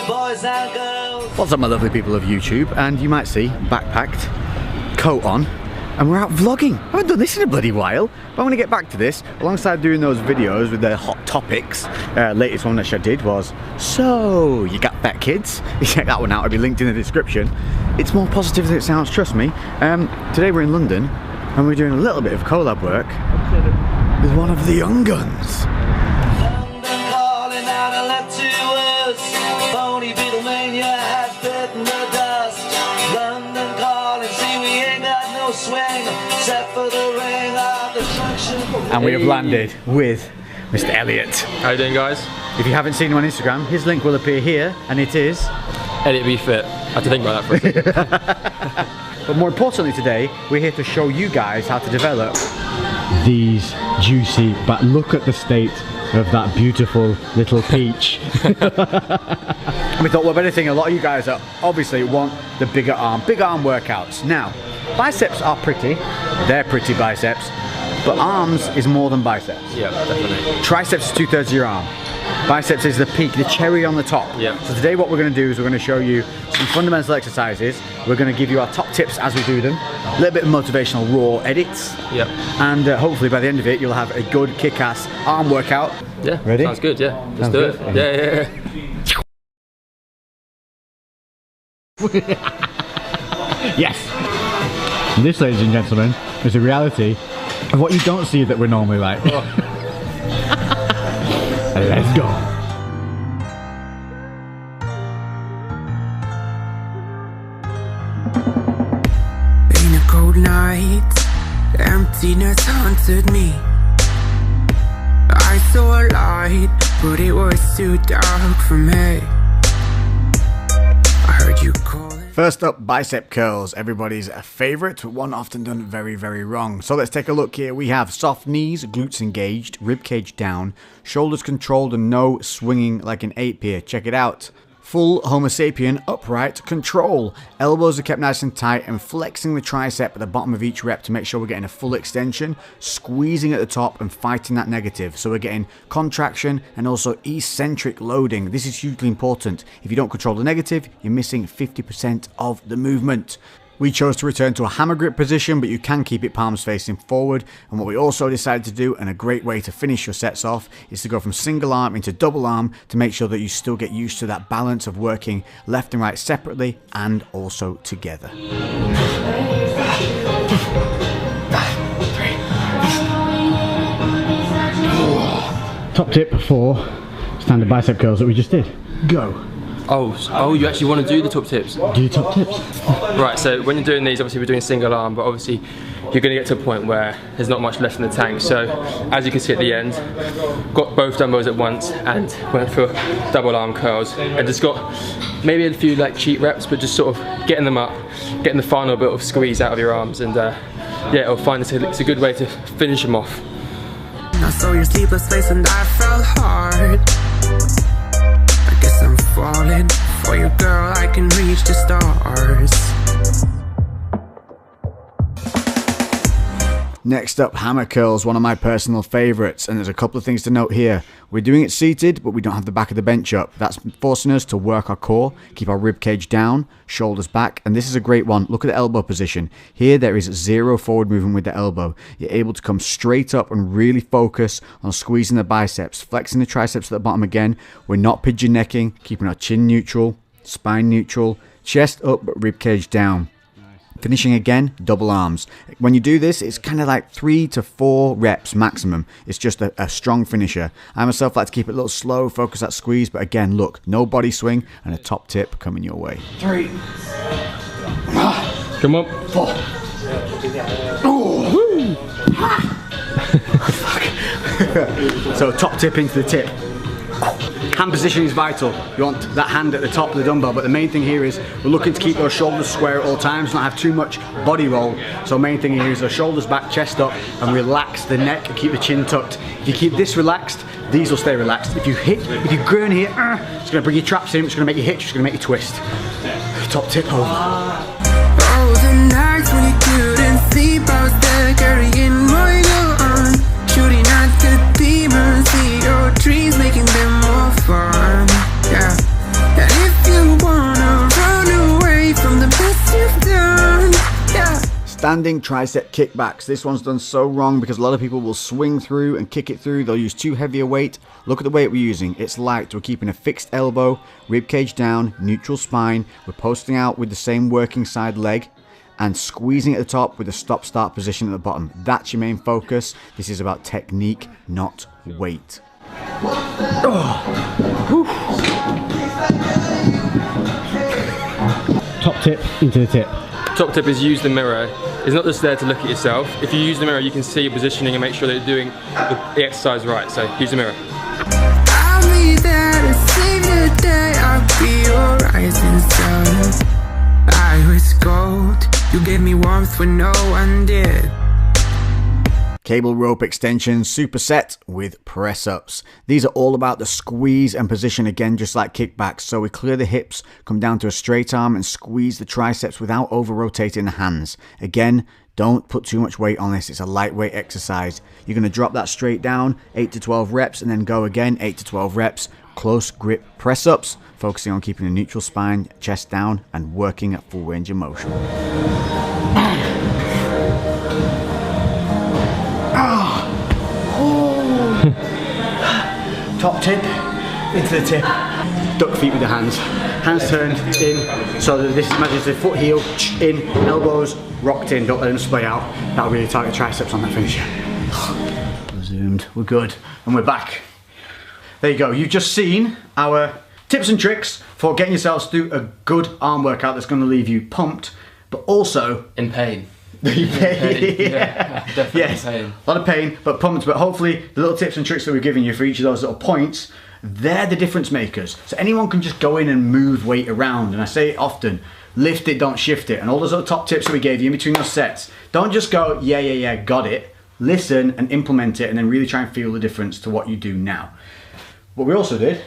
boys and girls. What's up, my lovely people of YouTube? And you might see, backpacked, coat on, and we're out vlogging. I haven't done this in a bloody while, but I'm going to get back to this. Alongside doing those videos with the hot topics, latest one that I did was, so you got fat kids? You check that one out, it'll be linked in the description. It's more positive than it sounds, trust me. Today we're in London, and we're doing a little bit of collab work with one of the young guns. And we have landed with Mr. Elliot. How you doing, guys? If you haven't seen him on Instagram, his link will appear here, and it is ElliotBFit. I had to think about that for a second. But more importantly today, we're here to show you guys how to develop these juicy, but look at the state of that beautiful little peach. And we thought, well, if anything, a lot of you guys are obviously want the big arm workouts. Now, biceps are pretty, they're pretty biceps, but arms is more than biceps. Yeah, definitely. Triceps is 2/3 of your arm. Biceps is the peak, the cherry on the top. Yeah. So today what we're going to do is we're going to show you some fundamental exercises. We're going to give you our top tips as we do them. A little bit of motivational raw edits. Yep. And hopefully by the end of it you'll have a good kick-ass arm workout. Yeah. Ready? Sounds good, yeah. Let's do it. Yeah. Yes. This, ladies and gentlemen, is the reality of what you don't see that we're normally like. Oh. Let's go. In a cold night, emptiness haunted me. I saw a light, but it was too dark for me. I heard you calling. First up, bicep curls, everybody's favourite, one often done very, very wrong. So let's take a look here. We have soft knees, glutes engaged, rib cage down, shoulders controlled and no swinging like an ape here. Check it out. Full Homo sapien upright control. Elbows are kept nice and tight and flexing the tricep at the bottom of each rep to make sure we're getting a full extension, squeezing at the top and fighting that negative. So we're getting contraction and also eccentric loading. This is hugely important. If you don't control the negative, you're missing 50% of the movement. We chose to return to a hammer grip position, but you can keep it palms facing forward. And what we also decided to do, and a great way to finish your sets off, is to go from single arm into double arm to make sure that you still get used to that balance of working left and right separately and also together. Top tip for standard bicep curls that we just did. Go. Oh, you actually want to do the top tips? Do top tips. Right, so when you're doing these, obviously we're doing single arm, but obviously you're going to get to a point where there's not much left in the tank. So as you can see at the end, got both dumbbells at once and went for double arm curls and just got maybe a few like cheat reps, but just sort of getting them up, getting the final bit of squeeze out of your arms, and yeah, I'll find it's a good way to finish them off. I saw your sleepless face and I felt hard. I guess I'm falling for you, girl. I can reach the stars. Next up, hammer curls, one of my personal favourites, and there's a couple of things to note here. We're doing it seated, but we don't have the back of the bench up. That's forcing us to work our core, keep our rib cage down, shoulders back, and this is a great one. Look at the elbow position. Here there is zero forward movement with the elbow. You're able to come straight up and really focus on squeezing the biceps, flexing the triceps at the bottom again. We're not pigeon necking, keeping our chin neutral, spine neutral, chest up but rib cage down. Finishing again, double arms. When you do this, it's kind of like 3 to 4 reps maximum. It's just a strong finisher. I myself like to keep it a little slow, focus that squeeze, but again, look, no body swing and a top tip coming your way. 3. Come on. 4. Oh. Fuck. So top tip into the tip. Hand position is vital. You want that hand at the top of the dumbbell, but the main thing here is we're looking to keep those shoulders square at all times, not have too much body roll. So main thing here is our shoulders back, chest up, and relax the neck and keep the chin tucked. If you keep this relaxed, these will stay relaxed. If you grin here, it's going to bring your traps in, it's going to make you hitch, it's going to make you twist. Top tip over. Oh, the nights when you couldn't sleep, I was there carrying my gun, shooting at the demons, see your dreams, making them more fun. Yeah, and if Standing tricep kickbacks. This one's done so wrong because a lot of people will swing through and kick it through. They'll use too heavy a weight. Look at the weight we're using. It's light. We're keeping a fixed elbow, rib cage down, neutral spine. We're posting out with the same working side leg and squeezing at the top with a stop-start position at the bottom. That's your main focus. This is about technique, not weight. Top tip into the tip. Top tip is use the mirror. It's not just there to look at yourself. If you use the mirror, you can see your positioning and make sure that you're doing the exercise right. So use the mirror. I'll be there to save the day. I'll be your rising sun. I was gold. You gave me warmth when no one did. Cable rope extensions, superset with press-ups. These are all about the squeeze and position, again, just like kickbacks. So we clear the hips, come down to a straight arm and squeeze the triceps without over-rotating the hands. Again, don't put too much weight on this. It's a lightweight exercise. You're going to drop that straight down, 8 to 12 reps, and then go again, 8 to 12 reps. Close grip press-ups, focusing on keeping a neutral spine, chest down, and working at full range of motion. Top tip into the tip. Duck feet with the hands. Hands turned in. So this imagine the foot heel in, elbows rocked in. Don't let them splay out. That'll really target the triceps on that finisher. Zoomed. We're good. And we're back. There you go. You've just seen our tips and tricks for getting yourselves through a good arm workout that's going to leave you pumped, but also In pain. Yeah, definitely yes, pain. a lot of pain, but pumped. But hopefully the little tips and tricks that we're giving you for each of those little points, they're the difference makers. So anyone can just go in and move weight around. And I say it often, lift it, don't shift it. And all those little top tips that we gave you in between those sets, don't just go, yeah, got it. Listen and implement it, and then really try and feel the difference to what you do now. What we also did,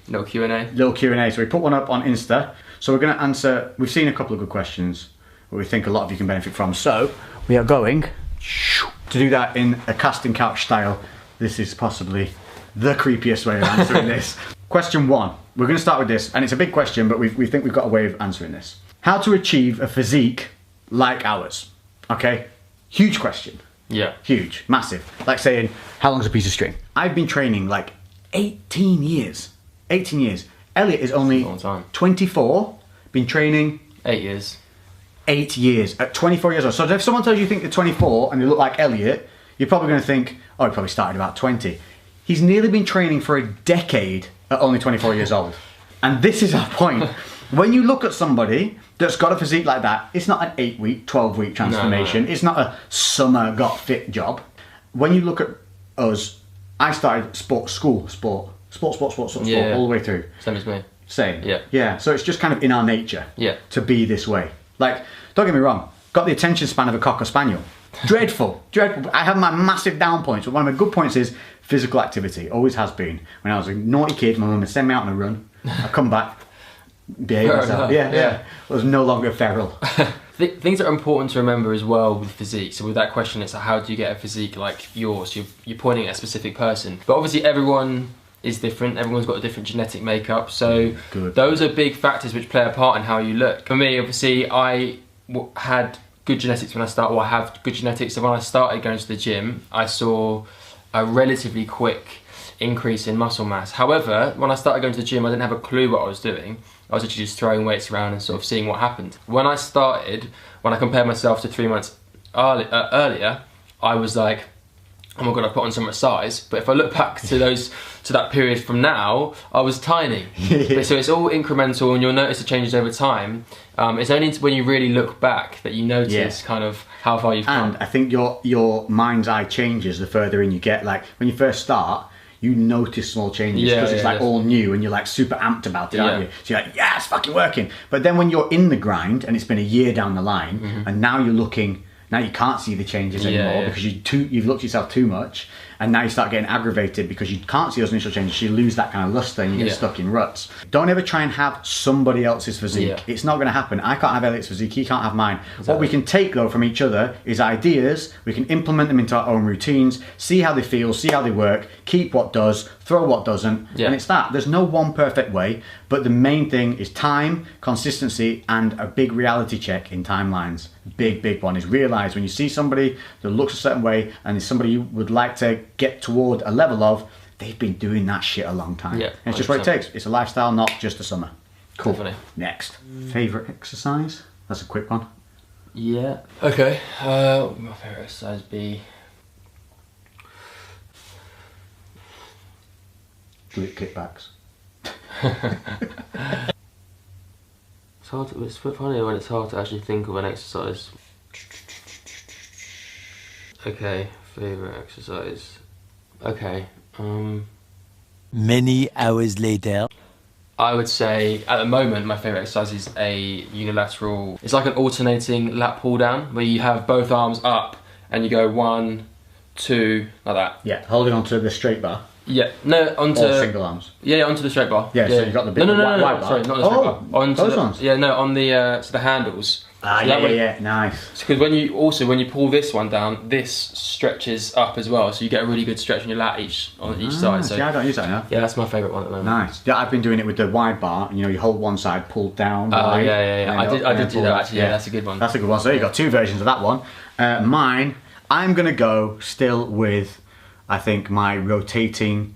Little Q&A. little Q&A. So we put one up on Insta. So we're going to answer, we've seen a couple of good questions that we think a lot of you can benefit from. So we are going to do that in a casting couch style. This is possibly the creepiest way of answering this. Question 1. We're going to start with this, and it's a big question, but we think we've got a way of answering this. How to achieve a physique like ours? Okay, huge question. Yeah. Huge, massive. Like saying, how long's a piece of string? I've been training like 18 years. 18 years. Elliot is only Long time. 24, been training 8 years. 8 years at 24 years old. So if someone tells you think they're 24 and they look like Elliot, you're probably going to think, oh, he probably started about 20. He's nearly been training for a decade at only 24 years old. And this is our point. When you look at somebody that's got a physique like that, it's not an 8-week, 12-week transformation. No. It's not a summer got fit job. When you look at us, I started sport all the way through. Same as me. Same. Yeah. Yeah. So it's just kind of in our nature to be this way. Like, don't get me wrong, got the attention span of a Cocker Spaniel. Dreadful. I have my massive down points, but one of my good points is physical activity. Always has been. When I was a naughty kid, my mum would send me out on a run. I'd come back, behave myself. Yeah. I was no longer feral. Things that are important to remember as well with physique. So with that question, it's how do you get a physique like yours? You're pointing at a specific person. But obviously everyone is different. Everyone's got a different genetic makeup. So those are big factors which play a part in how you look. For me, obviously, I had good genetics when I started. Well, I have good genetics. So when I started going to the gym, I saw a relatively quick increase in muscle mass. However, when I started going to the gym, I didn't have a clue what I was doing. I was actually just throwing weights around and sort of seeing what happened. When I compared myself to 3 months earlier, I was like, oh my god, I put on so much size. But if I look back to that period from now, I was tiny. So it's all incremental, and you'll notice the changes over time. It's only when you really look back that you notice kind of how far you've come. And I think your mind's eye changes the further in you get. Like when you first start, you notice small changes because it's like all new and you're like super amped about it, aren't you? So you're like, yeah, it's fucking working. But then when you're in the grind and it's been a year down the line and now you're looking, now you can't see the changes anymore because you've looked yourself too much, and now you start getting aggravated because you can't see those initial changes. You lose that kind of luster and you get stuck in ruts. Don't ever try and have somebody else's physique. It's not going to happen. I can't have Elliot's physique, he can't have mine. What we can take though from each other is ideas. We can implement them into our own routines, see how they feel, see how they work, keep what does, throw what doesn't, and it's that. There's no one perfect way, but the main thing is time, consistency, and a big reality check in timelines. Big one is realize when you see somebody that looks a certain way and is somebody you would like to get toward a level of, they've been doing that shit a long time. And it's just what it takes. It's a lifestyle, not just a summer. Cool. Definitely. Next. Favorite exercise? That's a quick one. Yeah. Okay. My favorite exercise be Glute kickbacks. It's hard. It's funny when it's hard to actually think of an exercise. Okay, favorite exercise. Okay. Many hours later. I would say at the moment my favorite exercise is a unilateral. It's like an alternating lat pull down where you have both arms up and you go 1, 2 like that. Yeah, holding onto the straight bar. Yeah, no, onto or single arms. Yeah, onto the straight bar. Yeah, so you've got the big no, wide bar. Sorry, not the straight bar. Onto those the, ones. Yeah, no, on the so the handles. Ah, so yeah, nice. Because when you pull this one down, this stretches up as well, so you get a really good stretch on your lat on each side. So yeah, I don't use that now. Yeah, that's my favourite one at the moment. Nice. Yeah, I've been doing it with the wide bar. You know, you hold one side, pull down. Oh yeah. I did do that actually. Yeah, that's a good one. That's a good one. So you've got two versions of that one. Mine, I'm gonna go still with, I think, my rotating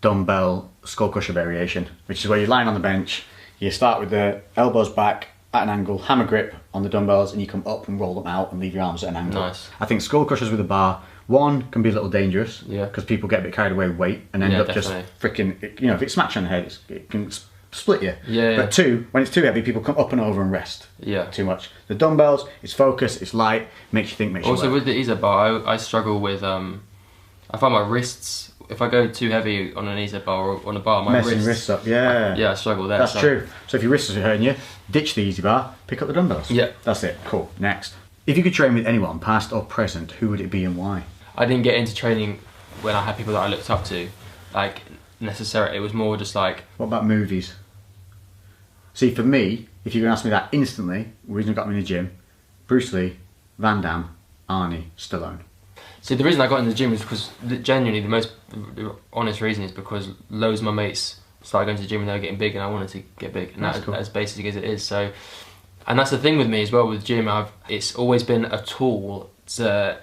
dumbbell skull crusher variation, which is where you're lying on the bench. You start with the elbows back at an angle, hammer grip on the dumbbells, and you come up and roll them out and leave your arms at an angle. Nice. I think skull crushers with a bar, one, can be a little dangerous, Yeah. because people get a bit carried away with weight and end up definitely. just freaking, you know, if it smacks you on the head, it can split you. Yeah. But two, when it's too heavy, people come up and over and rest. Yeah. Too much. The dumbbells, it's focused, it's light, makes you think, makes you Also work. with the EZA bar, I struggle with I find my wrists. If I go too heavy on an EZA bar or on a bar, my Messing wrists up, yeah. I struggle there. That's true. So if your wrists are hurting you, ditch the easy bar, pick up the dumbbells. Yeah. That's it. Cool. Next. If you could train with anyone, past or present, who would it be and why? I didn't get into training when I had people that I looked up to, like necessarily. It was more just like. What about movies? See, for me, if you're going to ask me that instantly, the reason I got me in the gym, Bruce Lee, Van Damme, Arnie, Stallone. See, the reason I got into the gym is because genuinely the honest reason is because loads of my mates started going to the gym and they were getting big and I wanted to get big, and that's cool. As basic as it is. So, and that's the thing with me as well with gym. It's always been a tool to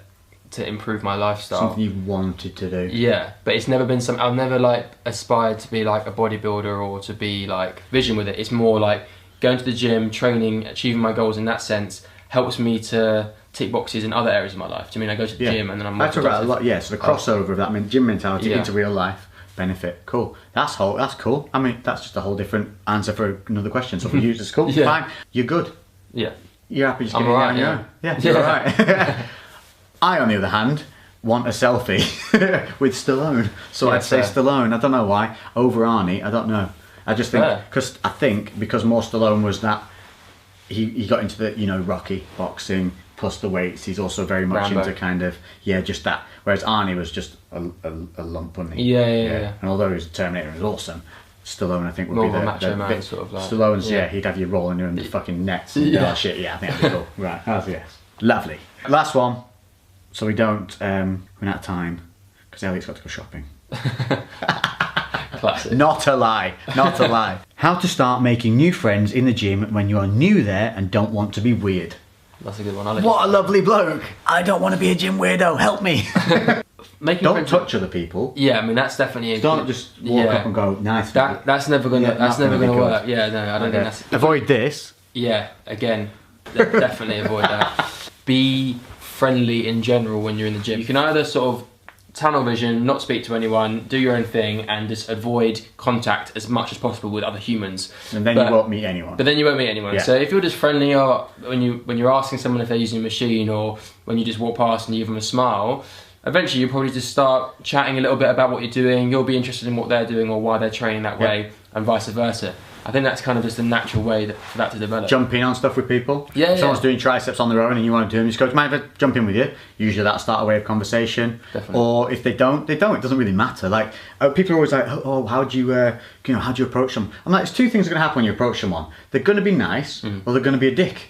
improve my lifestyle. Something you wanted to do. Yeah, but it's never been something. I've never like aspired to be like a bodybuilder or to be like vision with it. It's more like going to the gym, training, achieving my goals in that sense helps me to tick boxes in other areas of my life. Do you mean I go to the gym and then I'm. I talk about a lot. Yeah, so the crossover of that gym mentality into real life benefit. Cool. That's cool. I mean, that's just a whole different answer for another question. So if we use this, cool. Fine. You're good. Yeah. You're happy just I'm getting alright, on your own. Yeah, you're alright. I, on the other hand, want a selfie with Stallone. So I'd say Stallone. I don't know why. Over Arnie. I don't know. I just think because more Stallone was that he got into the, you know, Rocky boxing plus the weights. He's also very much into kind of just that. Whereas Arnie was just a lump, wasn't he? Yeah. And although he was a Terminator and was awesome, Stallone I think would more be of a the macho man sort of like. Stallone's he'd have you rolling in the fucking nets and all that shit. Yeah, I think that'd be cool. Right, that's yes. Lovely. Last one. So we don't run out of time because Elliot's got to go shopping. Classic. Not a lie. Not a lie. How to start making new friends in the gym when you are new there and don't want to be weird. That's a good one. What a lovely bloke. I don't want to be a gym weirdo. Help me. Don't touch other people. Yeah, I mean that's definitely. Don't just walk up and go nice. That's never gonna. That's never gonna work. Yeah, no, I don't think that's. Avoid this. Yeah, again, definitely avoid that. Be friendly in general when you're in the gym. You can either sort of tunnel vision, not speak to anyone, do your own thing, and just avoid contact as much as possible with other humans. And then you won't meet anyone. But then you won't meet anyone. Yeah. So if you're just friendly, or when you're asking someone if they're using a machine, or when you just walk past and you give them a smile, eventually you'll probably just start chatting a little bit about what you're doing. You'll be interested in what they're doing or why they're training that way, and vice versa. I think that's kind of just a natural way for that to develop. Jumping on stuff with people. Yeah, if someone's doing triceps on their own and you want to do them, just go, do you mind if I jump in with you? Usually that'll start a way of conversation. Definitely. Or if they don't, they don't. It doesn't really matter. Like, people are always like, oh, how do you approach them? I'm like, there's two things are going to happen when you approach someone. They're going to be nice or they're going to be a dick.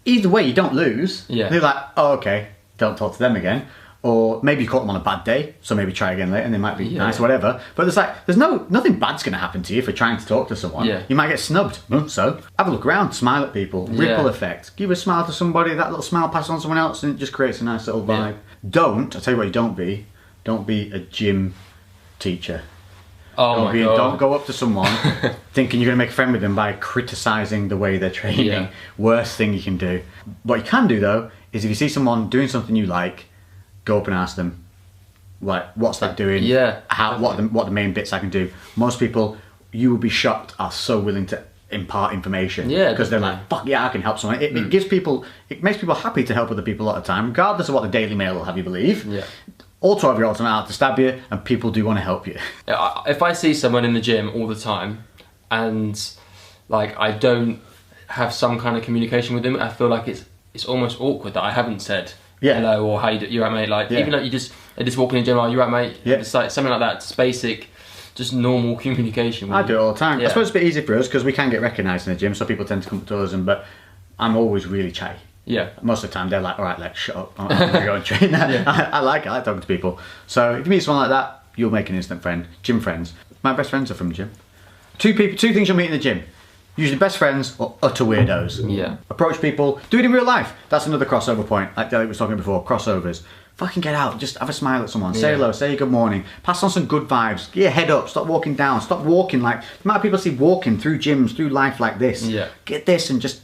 Either way, you don't lose. Yeah. They're like, oh, okay, don't talk to them again. Or maybe you caught them on a bad day, so maybe try again later and they might be nice or whatever. But there's nothing bad's going to happen to you for trying to talk to someone. Yeah. You might get snubbed. So have a look around, smile at people, ripple effect. Give a smile to somebody, that little smile passes on someone else and it just creates a nice little vibe. I'll tell you what you don't be a gym teacher. Oh Don't go up to someone thinking you're going to make a friend with them by criticising the way they're training. Yeah. Worst thing you can do. What you can do though, is if you see someone doing something you like, go up and ask them, like, what's that doing? Yeah. What are the main bits I can do? Most people, you will be shocked, are so willing to impart information. Yeah. Because they're like, fuck yeah, I can help someone. It makes people happy to help other people a lot of the time, regardless of what the Daily Mail will have you believe. Yeah. All 12-year-olds are out to stab you, and people do want to help you. If I see someone in the gym all the time, and like I don't have some kind of communication with them, I feel like it's almost awkward that I haven't said hello or how you right mate. Like even like they just walk in the gym, oh you right mate. Yeah. It's like something like that. It's basic, just normal communication. I do it all the time. I suppose it's a bit easy for us because we can get recognised in the gym, so people tend to come to us. But I'm always really chatty. Yeah. Most of the time they're like, all right, like shut up. I'm going to go and train. I like talking to people. So if you meet someone like that, you'll make an instant friend. Gym friends. My best friends are from the gym. Two things you'll meet in the gym. Usually best friends or utter weirdos. Yeah. Approach people. Do it in real life. That's another crossover point. Like Elliot was talking before, crossovers. Fucking get out. Just have a smile at someone. Say hello. Say good morning. Pass on some good vibes. Get your head up. Stop walking down. Stop walking like... The amount of people I see walking through gyms, through life like this. Yeah. Get this and just...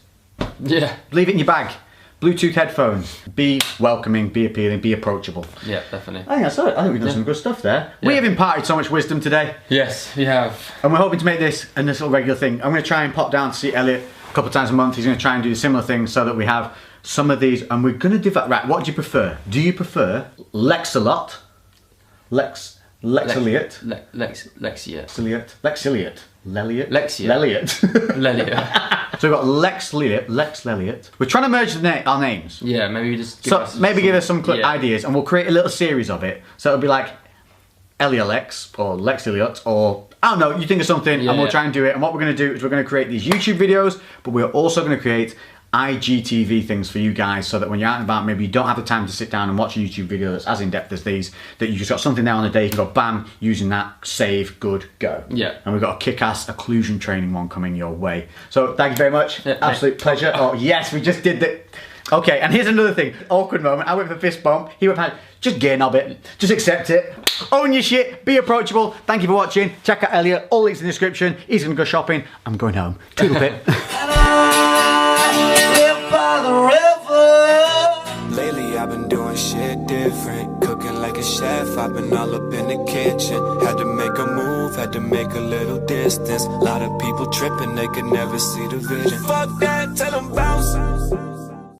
Yeah. Leave it in your bag. Bluetooth headphones. Be welcoming, be appealing, be approachable. Yeah, definitely. I think that's it. I think we've done some good stuff there. We have imparted so much wisdom today. Yes, we have. And we're hoping to make this a little regular thing. I'm going to try and pop down to see Elliot a couple of times a month. He's going to try and do similar things so that we have some of these. And we're going to do that. Right, what do you prefer? Do you prefer Lex-a-lot? Lex Elliot? Lexiot. Lelliot. So we've got Lex Elliot. We're trying to merge our names. Yeah, maybe just give us some ideas and we'll create a little series of it. So it'll be like Elliot or Lex Elliot or I don't know, you think of something and we'll try and do it. And what we're going to do is we're going to create these YouTube videos, but we're also going to create IGTV things for you guys so that when you're out and about, maybe you don't have the time to sit down and watch a YouTube video that's as in-depth as these, that you just got something there on the day, you can go bam, using that, save, good, go. Yeah. And we've got a kick-ass occlusion training one coming your way. So thank you very much. Absolute pleasure. Oh yes, we just did that. Okay, and here's another thing. Awkward moment. I went for a fist bump. He went, just gear knob it. Just accept it. Own your shit. Be approachable. Thank you for watching. Check out Elliot. All links in the description. He's going to go shopping. I'm going home. Toodle pip. Lately I've been doing shit different, cooking like a chef, I've been all up in the kitchen. Had to make a move, had to make a little distance. A lot of people tripping, they could never see the vision. Fuck that, tell them bounce.